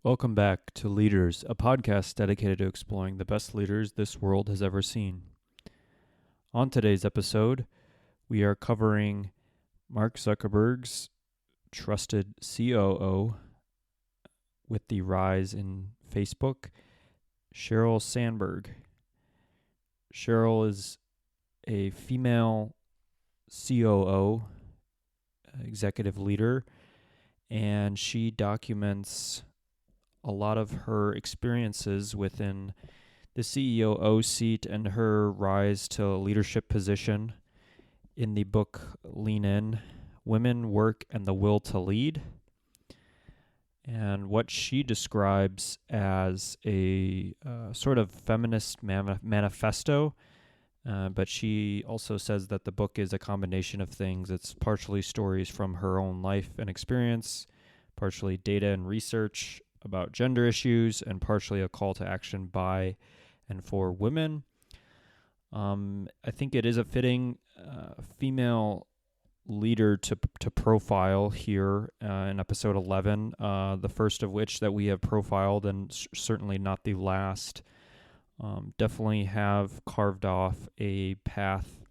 Welcome back to Leaders, a podcast dedicated to exploring the best leaders this world has ever seen. On today's episode, we are covering Mark Zuckerberg's trusted COO with the rise in Facebook, Sheryl Sandberg. Sheryl is a female COO, executive leader, and she documents a lot of her experiences within the CEO seat and her rise to a leadership position in the book Lean In, Women, Work, and the Will to Lead, and what she describes as a sort of feminist manifesto. But she also says that the book is a combination of things. It's partially stories from her own life and experience, partially data and research about gender issues, and partially a call to action by and for women. I think it is a fitting female leader to profile here in episode 11, the first of which that we have profiled, and certainly not the last. Definitely have carved off a path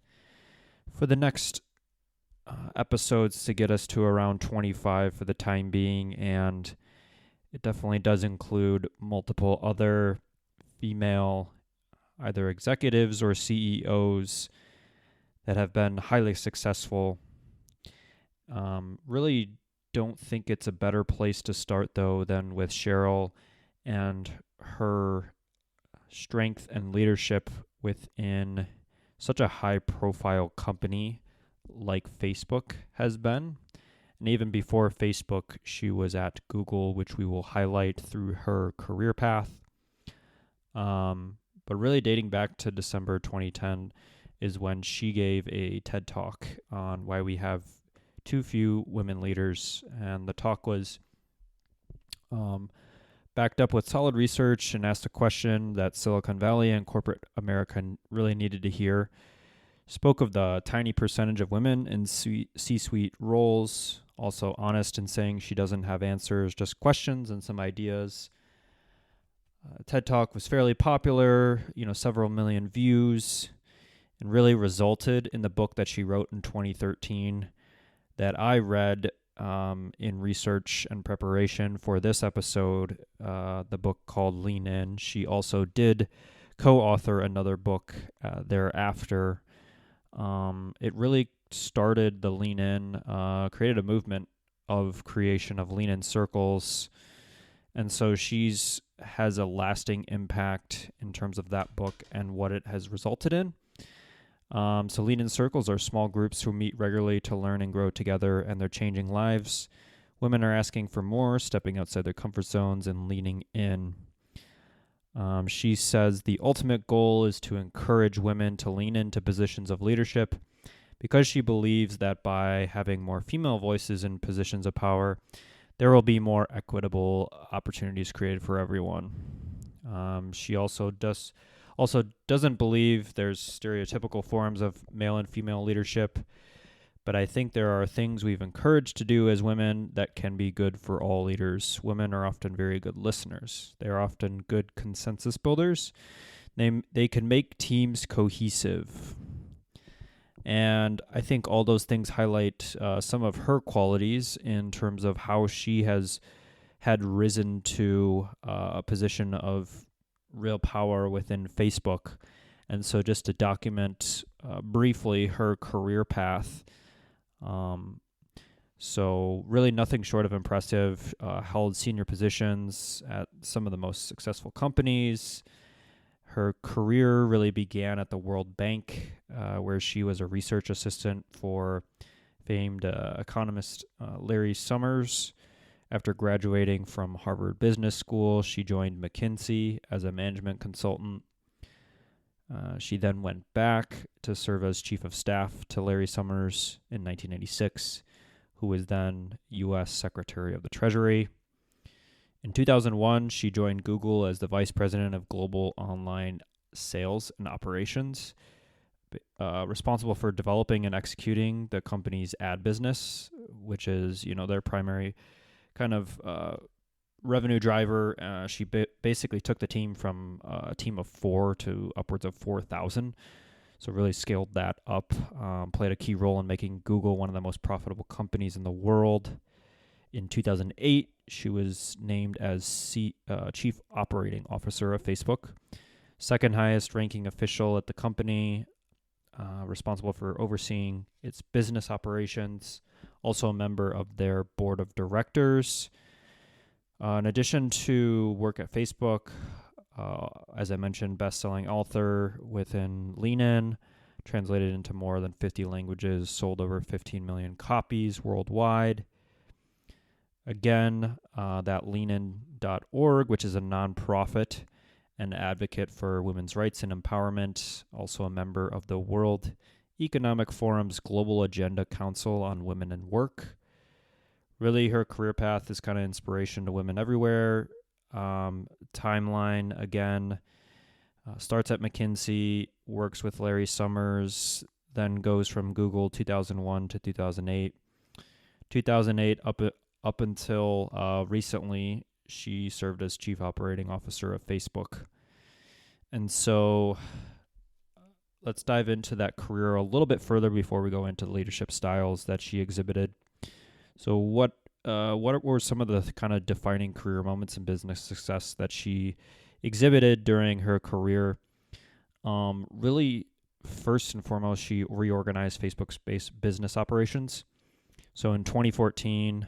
for the next episodes to get us to around 25 for the time being, and it definitely does include multiple other female either executives or CEOs that have been highly successful. Really don't think it's a better place to start, though, than with Sheryl and her strength and leadership within such a high-profile company like Facebook has been. And even before Facebook, she was at Google, which we will highlight through her career path. But really dating back to December 2010 is when she gave a TED Talk on why we have too few women leaders. And the talk was backed up with solid research and asked a question that Silicon Valley and corporate America really needed to hear. Spoke of the tiny percentage of women in C-suite roles, also honest in saying she doesn't have answers, just questions and some ideas. TED Talk was fairly popular, several million views, and really resulted in the book that she wrote in 2013 that I read in research and preparation for this episode, the book called Lean In. She also did co-author another book thereafter. It really started the Lean In, created a movement of creation of Lean In circles. And so she's has a lasting impact in terms of that book and what it has resulted in. So Lean In circles are small groups who meet regularly to learn and grow together, and they're changing lives. Women are asking for more, stepping outside their comfort zones and leaning in. She says the ultimate goal is to encourage women to lean into positions of leadership because she believes that by having more female voices in positions of power, there will be more equitable opportunities created for everyone. She also doesn't believe there's stereotypical forms of male and female leadership, but I think there are things we've encouraged to do as women that can be good for all leaders. Women are often very good listeners. They are often good consensus builders. They can make teams cohesive. And I think all those things highlight some of her qualities in terms of how she had risen to a position of real power within Facebook. And so just to document briefly her career path, so really nothing short of impressive, held senior positions at some of the most successful companies. Her career really began at the World Bank, where she was a research assistant for famed economist Larry Summers. After graduating from Harvard Business School, she joined McKinsey as a management consultant. She then went back to serve as chief of staff to Larry Summers in 1996, who was then U.S. Secretary of the Treasury. In 2001, she joined Google as the vice president of global online sales and operations, responsible for developing and executing the company's ad business, which is, their primary kind of revenue driver. She basically took the team from a team of 4 to upwards of 4,000. So really scaled that up. Played a key role in making Google one of the most profitable companies in the world. In 2008, she was named as Chief Operating Officer of Facebook, second highest ranking official at the company, responsible for overseeing its business operations, also a member of their board of directors. In addition to work at Facebook, as I mentioned, best-selling author within Lean In, translated into more than 50 languages, sold over 15 million copies worldwide. Again, that leanin.org, which is a nonprofit and advocate for women's rights and empowerment, also a member of the World Economic Forum's Global Agenda Council on Women and Work. Really, her career path is kind of inspiration to women everywhere. Timeline, again, starts at McKinsey, works with Larry Summers, then goes from Google 2001 to 2008. 2008 up until recently, she served as Chief Operating Officer of Facebook. And so let's dive into that career a little bit further before we go into the leadership styles that she exhibited. So what were some of the kind of defining career moments in business success that she exhibited during her career? Really, first and foremost, she reorganized Facebook's business operations. So in 2014,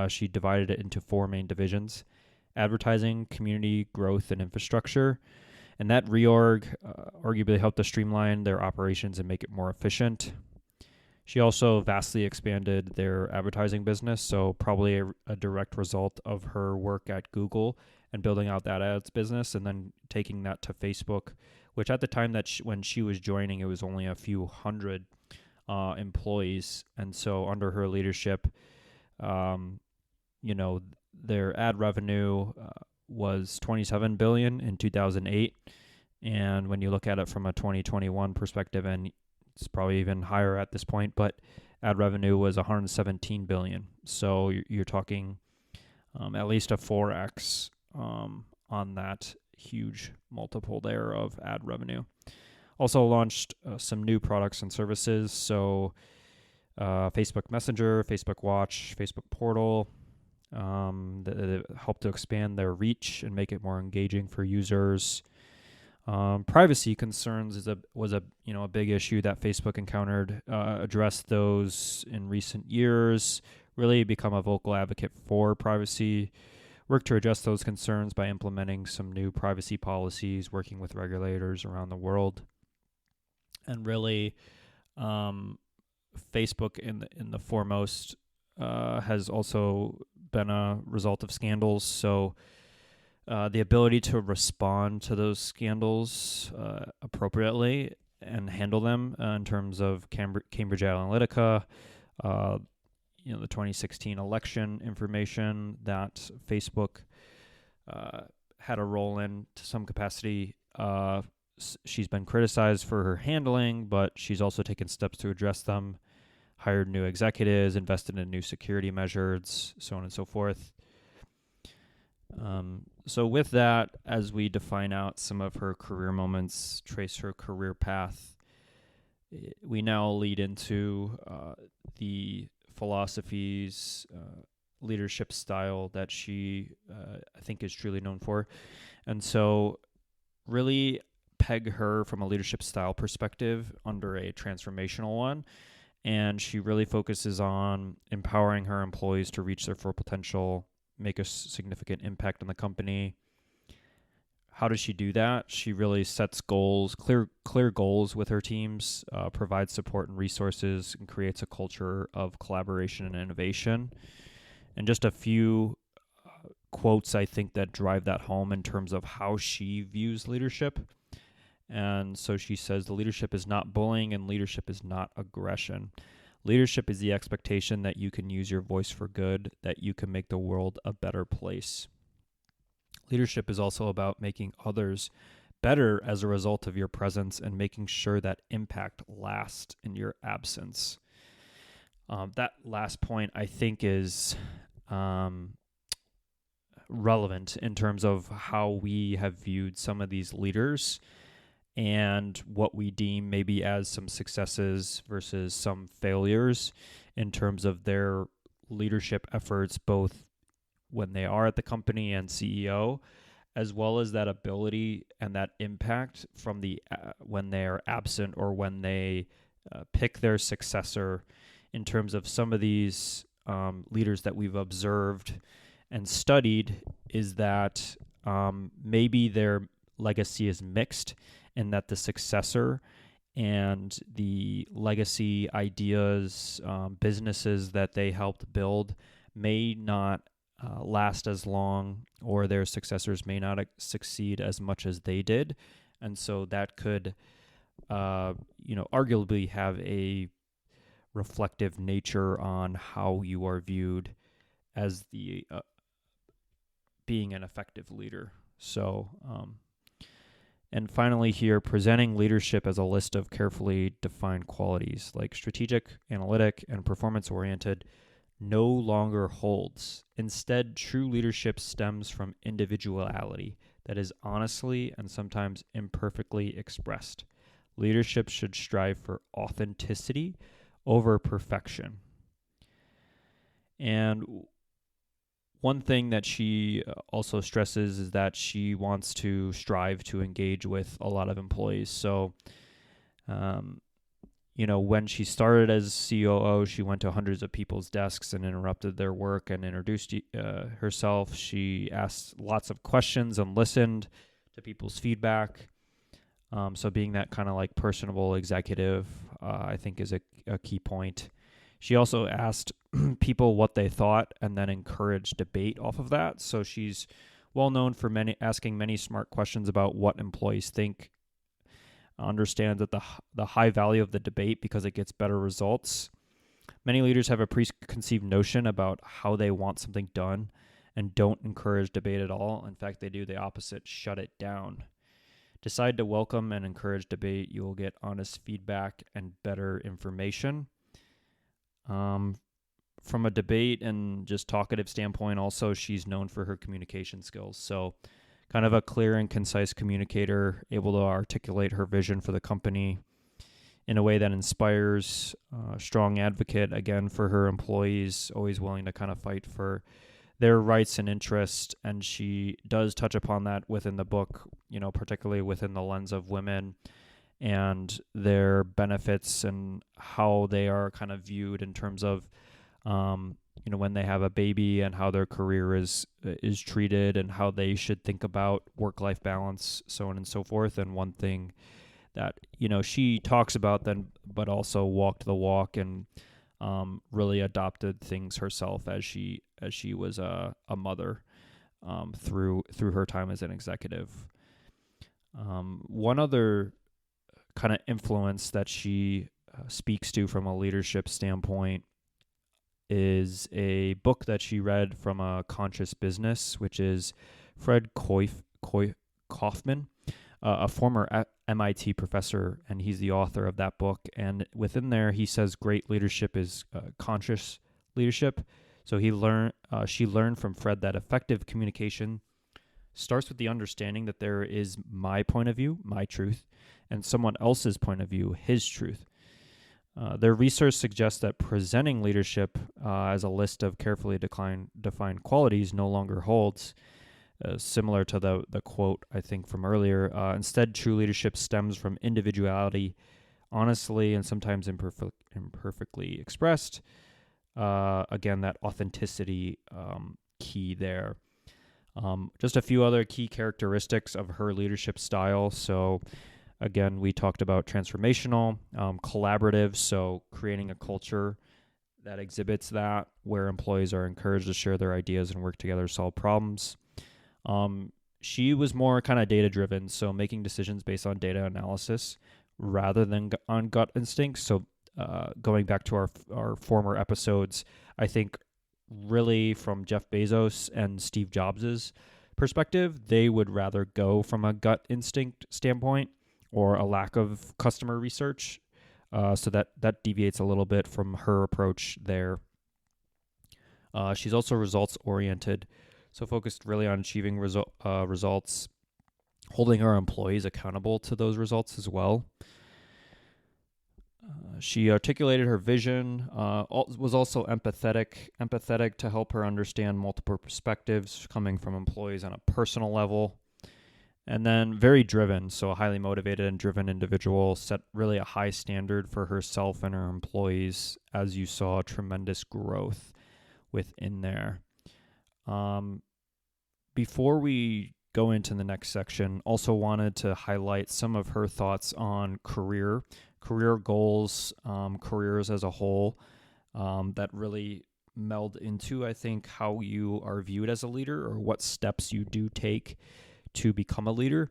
she divided it into 4 main divisions: advertising, community, growth, and infrastructure. And that reorg arguably helped to streamline their operations and make it more efficient. She also vastly expanded their advertising business, so probably a direct result of her work at Google and building out that ads business and then taking that to Facebook, which at the time that when she was joining, it was only a few hundred employees. And so under her leadership, their ad revenue was $27 billion in 2008. And when you look at it from a 2021 perspective, and it's probably even higher at this point, but ad revenue was $117 billion. So you're talking at least a 4x on that huge multiple there of ad revenue. Also launched some new products and services. So Facebook Messenger, Facebook Watch, Facebook Portal, that helped to expand their reach and make it more engaging for users. Privacy concerns was a big issue that Facebook encountered. Addressed those in recent years. Really become a vocal advocate for privacy. Worked to address those concerns by implementing some new privacy policies, working with regulators around the world, and really, Facebook in the foremost has also been a result of scandals. So the ability to respond to those scandals appropriately and handle them in terms of Cambridge Analytica, the 2016 election information that Facebook had a role in to some capacity. She's been criticized for her handling, but she's also taken steps to address them, hired new executives, invested in new security measures, so on and so forth. So with that, as we define out some of her career moments, trace her career path, we now lead into the philosophies, leadership style that she, I think, is truly known for. And so really peg her from a leadership style perspective under a transformational one. And she really focuses on empowering her employees to reach their full potential, make a significant impact on the company. How does she do that? She really sets goals, clear goals with her teams, provides support and resources, and creates a culture of collaboration and innovation. And just a few quotes, I think, that drive that home in terms of how she views leadership. And so she says, the leadership is not bullying and leadership is not aggression. Leadership is the expectation that you can use your voice for good, that you can make the world a better place. Leadership is also about making others better as a result of your presence and making sure that impact lasts in your absence. That last point, I think, is relevant in terms of how we have viewed some of these leaders and what we deem maybe as some successes versus some failures in terms of their leadership efforts, both when they are at the company and CEO, as well as that ability and that impact from the when they are absent or when they pick their successor. In terms of some of these leaders that we've observed and studied, is that maybe their legacy is mixed, and that the successor and the legacy ideas, businesses that they helped build may not last as long, or their successors may not succeed as much as they did. And so that could, arguably have a reflective nature on how you are viewed as the being an effective leader. So, and finally here, presenting leadership as a list of carefully defined qualities like strategic, analytic, and performance-oriented no longer holds. Instead, true leadership stems from individuality that is honestly and sometimes imperfectly expressed. Leadership should strive for authenticity over perfection. And one thing that she also stresses is that she wants to strive to engage with a lot of employees. So, when she started as COO, she went to hundreds of people's desks and interrupted their work and introduced herself. She asked lots of questions and listened to people's feedback. So being that kind of like personable executive, I think is a key point. She also asked people what they thought and then encouraged debate off of that. So she's well known for asking many smart questions about what employees think, understands that the high value of the debate because it gets better results. Many leaders have a preconceived notion about how they want something done and don't encourage debate at all. In fact, they do the opposite, shut it down. Decide to welcome and encourage debate. You will get honest feedback and better information. From a debate and just talkative standpoint, also, she's known for her communication skills. So kind of a clear and concise communicator, able to articulate her vision for the company in a way that inspires, strong advocate, again, for her employees, always willing to kind of fight for their rights and interests. And she does touch upon that within the book, particularly within the lens of women and their benefits and how they are kind of viewed in terms of, when they have a baby and how their career is treated and how they should think about work-life balance, so on and so forth. And one thing that, she talks about then, but also walked the walk and really adopted things herself as she was a mother through her time as an executive. One other kind of influence that she speaks to from a leadership standpoint is a book that she read from A Conscious Business, which is Fred Kaufman, a former MIT professor, and he's the author of that book. And within there, he says great leadership is conscious leadership. So she learned from Fred that effective communication starts with the understanding that there is my point of view, my truth, and someone else's point of view, his truth. Their research suggests that presenting leadership as a list of carefully defined qualities no longer holds, similar to the quote, I think, from earlier. Instead, true leadership stems from individuality, honestly and sometimes imperfectly expressed. Again, that authenticity key there. Just a few other key characteristics of her leadership style. So again, we talked about transformational, collaborative, so creating a culture that exhibits that, where employees are encouraged to share their ideas and work together to solve problems. She was more kind of data-driven, so making decisions based on data analysis rather than on gut instincts. So going back to our former episodes, I think really from Jeff Bezos and Steve Jobs' perspective, they would rather go from a gut instinct standpoint or a lack of customer research. So that deviates a little bit from her approach there. She's also results-oriented. So focused really on achieving results, holding her employees accountable to those results as well. She articulated her vision, was also empathetic to help her understand multiple perspectives coming from employees on a personal level. And then very driven, so a highly motivated and driven individual, set really a high standard for herself and her employees, as you saw tremendous growth within there. Before we go into the next section, also wanted to highlight some of her thoughts on career goals, careers as a whole, that really meld into, I think, how you are viewed as a leader or what steps you do take to become a leader.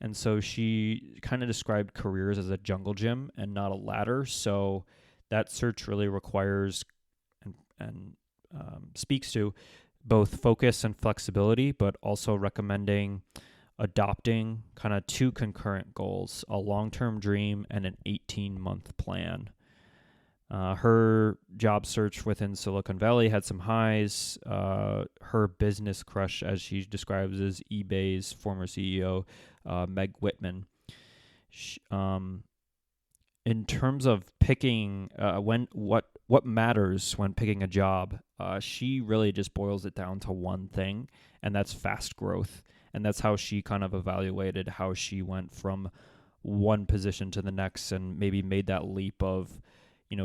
And so she kind of described careers as a jungle gym and not a ladder. So that search really requires and speaks to both focus and flexibility, but also recommending adopting kind of two concurrent goals, a long-term dream and an 18-month plan. Her job search within Silicon Valley had some highs. Her business crush, as she describes, is eBay's former CEO, Meg Whitman. In terms of picking what matters when picking a job, she really just boils it down to one thing, and that's fast growth. And that's how she kind of evaluated how she went from one position to the next and maybe made that leap of,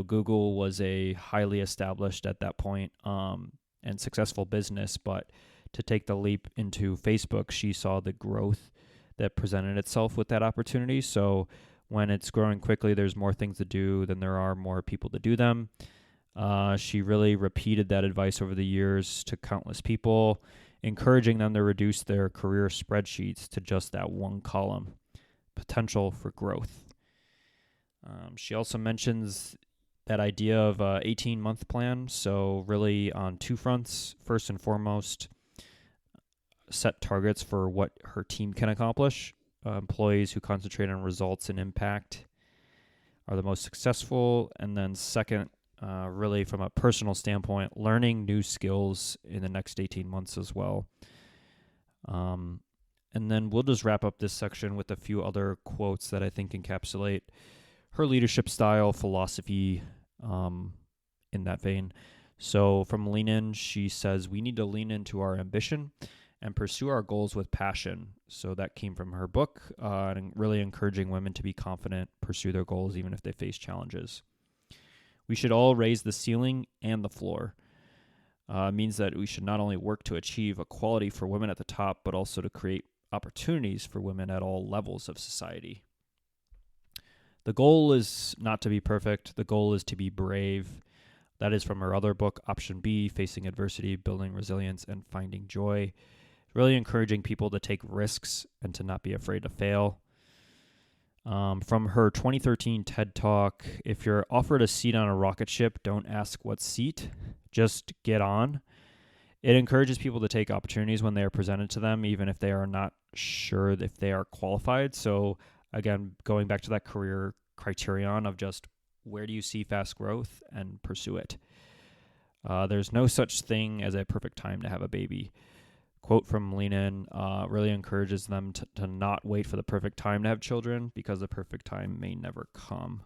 Google was a highly established at that point and successful business, but to take the leap into Facebook, she saw the growth that presented itself with that opportunity. So when it's growing quickly, there's more things to do than there are more people to do them. She really repeated that advice over the years to countless people, encouraging them to reduce their career spreadsheets to just that one column, potential for growth. She also mentions that idea of a 18-month plan. So really on two fronts. First and foremost, set targets for what her team can accomplish. Employees who concentrate on results and impact are the most successful. And then second, really from a personal standpoint, learning new skills in the next 18 months as well. And then we'll just wrap up this section with a few other quotes that I think encapsulate her leadership style, philosophy, in that vein. So from Lean In, she says, we need to lean into our ambition and pursue our goals with passion. So that came from her book, and really encouraging women to be confident, pursue their goals even if they face challenges. We should all raise the ceiling and the floor. Means that we should not only work to achieve equality for women at the top, but also to create opportunities for women at all levels of society. The goal is not to be perfect. The goal is to be brave. That is from her other book, Option B, Facing Adversity, Building Resilience, and Finding Joy. Really encouraging people to take risks and to not be afraid to fail. From her 2013 TED Talk, if you're offered a seat on a rocket ship, don't ask what seat, just get on. It encourages people to take opportunities when they are presented to them, even if they are not sure if they are qualified. So again, going back to that career criterion of just where do you see fast growth and pursue it. There's no such thing as a perfect time to have a baby. Quote from Lean In really encourages them to not wait for the perfect time to have children because the perfect time may never come.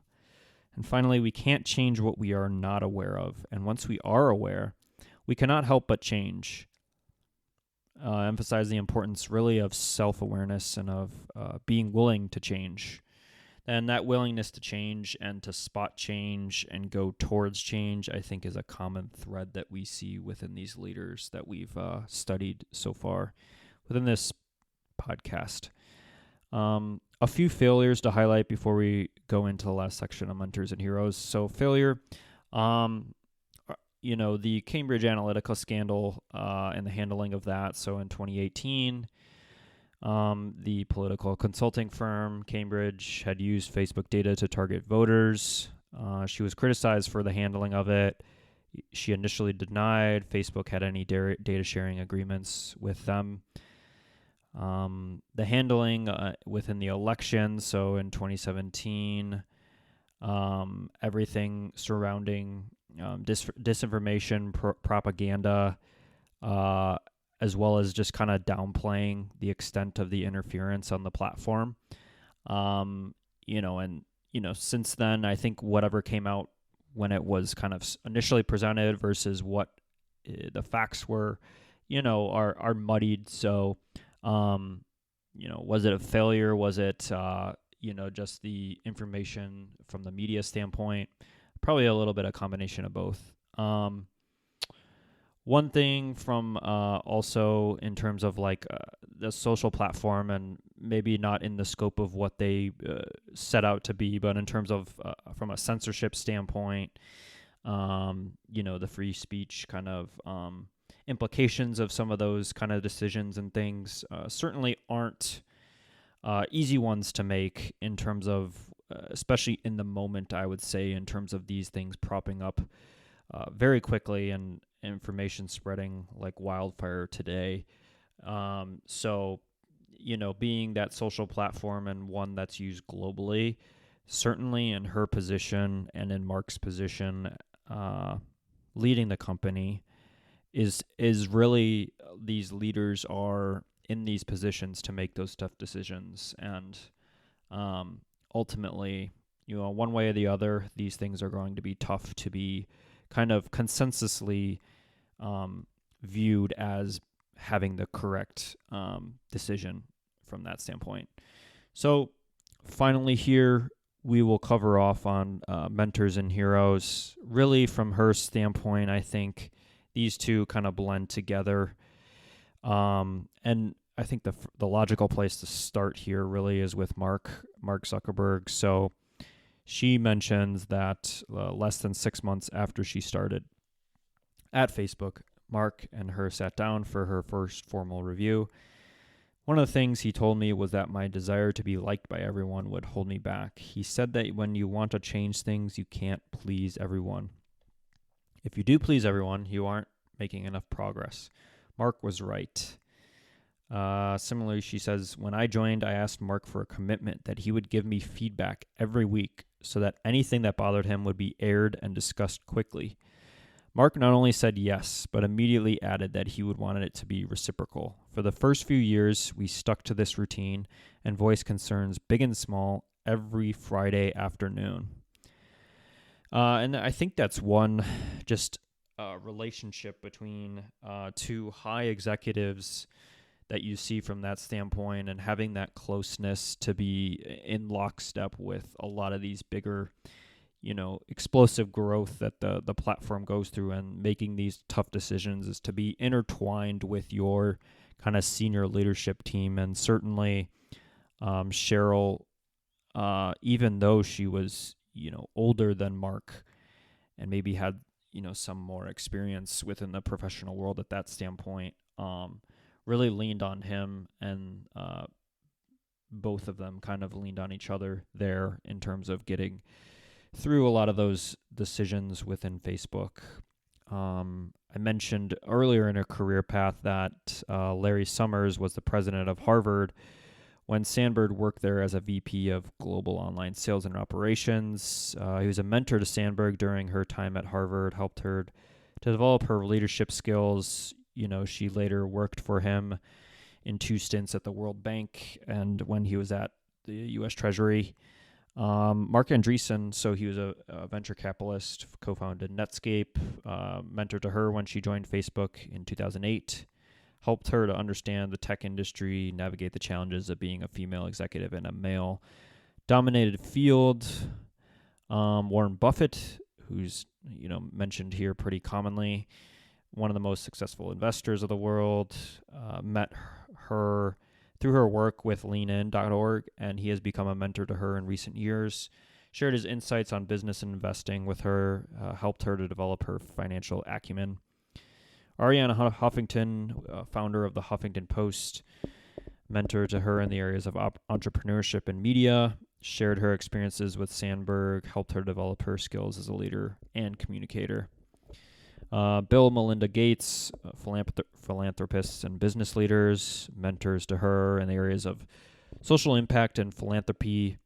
And finally, we can't change what we are not aware of. And once we are aware, we cannot help but change. Emphasize the importance really of self-awareness and of being willing to change. And that willingness to change and to spot change and go towards change, I think, is a common thread that we see within these leaders that we've studied so far within this podcast. A few failures to highlight before we go into the last section of Mentors and Heroes. So failure, the Cambridge Analytica scandal and the handling of that. So in 2018, the political consulting firm Cambridge had used Facebook data to target voters. She was criticized for the handling of it. She initially denied Facebook had any data sharing agreements with them. The handling within the election, so in 2017, everything surrounding disinformation, propaganda, as well as just kind of downplaying the extent of the interference on the platform. Um, and since then, I think whatever came out when it was kind of initially presented versus what the facts were, are muddied. So, was it a failure? Was it, just the information from the media standpoint? Probably a little bit of combination of both. One thing from also in terms of like the social platform, and maybe not in the scope of what they set out to be, but in terms of from a censorship standpoint, the free speech kind of implications of some of those kind of decisions and things certainly aren't easy ones to make in terms of, especially in the moment, I would say, in terms of these things propping up very quickly and information spreading like wildfire today. So, being that social platform and one that's used globally, certainly in her position and in Mark's position, leading the company, is really these leaders are in these positions to make those tough decisions. And ultimately, one way or the other, these things are going to be tough to be kind of consensusly viewed as having the correct decision from that standpoint. So finally here, we will cover off on mentors and heroes. Really, from her standpoint, I think these two kind of blend together. And I think the logical place to start here really is with Mark Zuckerberg. So she mentions that less than 6 months after she started at Facebook, Mark and her sat down for her first formal review. One of the things he told me was that my desire to be liked by everyone would hold me back. He said that when you want to change things, you can't please everyone. If you do please everyone, you aren't making enough progress. Mark was right. Similarly, she says, when I joined, I asked Mark for a commitment that he would give me feedback every week so that anything that bothered him would be aired and discussed quickly. Mark not only said yes, but immediately added that he would want it to be reciprocal. For the first few years, we stuck to this routine and voiced concerns, big and small, every Friday afternoon. And I think that's one just relationship between two high executives that you see from that standpoint, and having that closeness to be in lockstep with a lot of these bigger, explosive growth that the platform goes through, and making these tough decisions is to be intertwined with your kind of senior leadership team. And certainly Sheryl, even though she was, older than Mark and maybe had, some more experience within the professional world at that standpoint, really leaned on him, and both of them kind of leaned on each other there in terms of getting through a lot of those decisions within Facebook. I mentioned earlier in her career path that Larry Summers was the president of Harvard when Sandberg worked there as a VP of Global Online Sales and Operations. He was a mentor to Sandberg during her time at Harvard, helped her to develop her leadership skills. She later worked for him in 2 stints at the World Bank and when he was at the U.S. Treasury. Mark Andreessen, so he was a venture capitalist, co-founded Netscape, mentor to her when she joined Facebook in 2008, helped her to understand the tech industry, navigate the challenges of being a female executive in a male-dominated field. Warren Buffett, who's mentioned here pretty commonly, one of the most successful investors of the world, met her through her work with leanin.org, and he has become a mentor to her in recent years. Shared his insights on business and investing with her, helped her to develop her financial acumen. Arianna Huffington, founder of the Huffington Post, mentor to her in the areas of entrepreneurship and media, shared her experiences with Sandberg, helped her develop her skills as a leader and communicator. Bill, Melinda Gates, philanthropists and business leaders, mentors to her in the areas of social impact and philanthropy,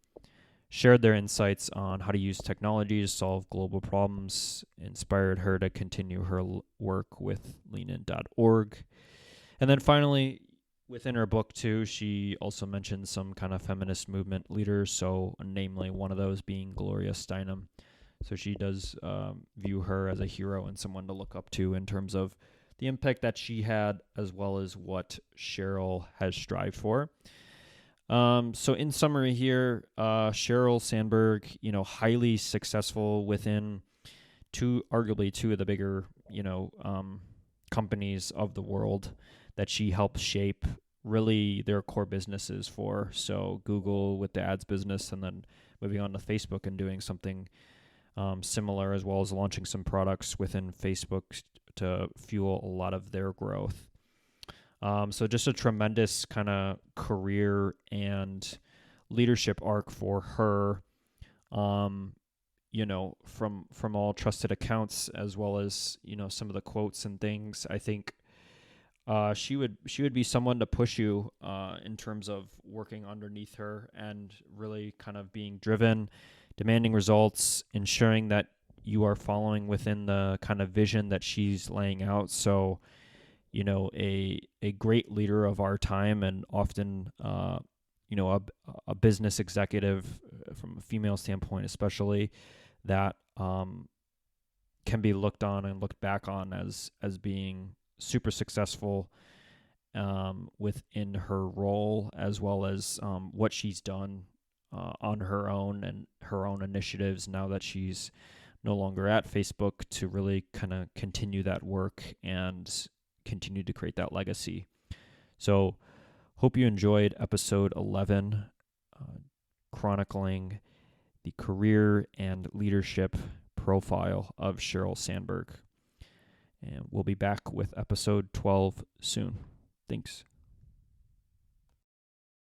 shared their insights on how to use technology to solve global problems, inspired her to continue her work with leanin.org. And then finally, within her book too, she also mentions some kind of feminist movement leaders. So, namely, one of those being Gloria Steinem. So she does view her as a hero and someone to look up to in terms of the impact that she had, as well as what Sheryl has strived for. So in summary here, Sheryl Sandberg, highly successful within arguably two of the bigger, companies of the world that she helped shape really their core businesses for. So Google with the ads business, and then moving on to Facebook and doing something similar, as well as launching some products within Facebook to fuel a lot of their growth. So just a tremendous kind of career and leadership arc for her. From all trusted accounts, as well as some of the quotes and things. I think she would be someone to push you in terms of working underneath her and really kind of being driven, demanding results, ensuring that you are following within the kind of vision that she's laying out. So, a great leader of our time, and often, a business executive from a female standpoint, especially, that can be looked on and looked back on as being super successful within her role, as well as what she's done on her own and her own initiatives now that she's no longer at Facebook, to really kind of continue that work and continue to create that legacy. So hope you enjoyed episode 11, chronicling the career and leadership profile of Sheryl Sandberg. And we'll be back with episode 12 soon. Thanks.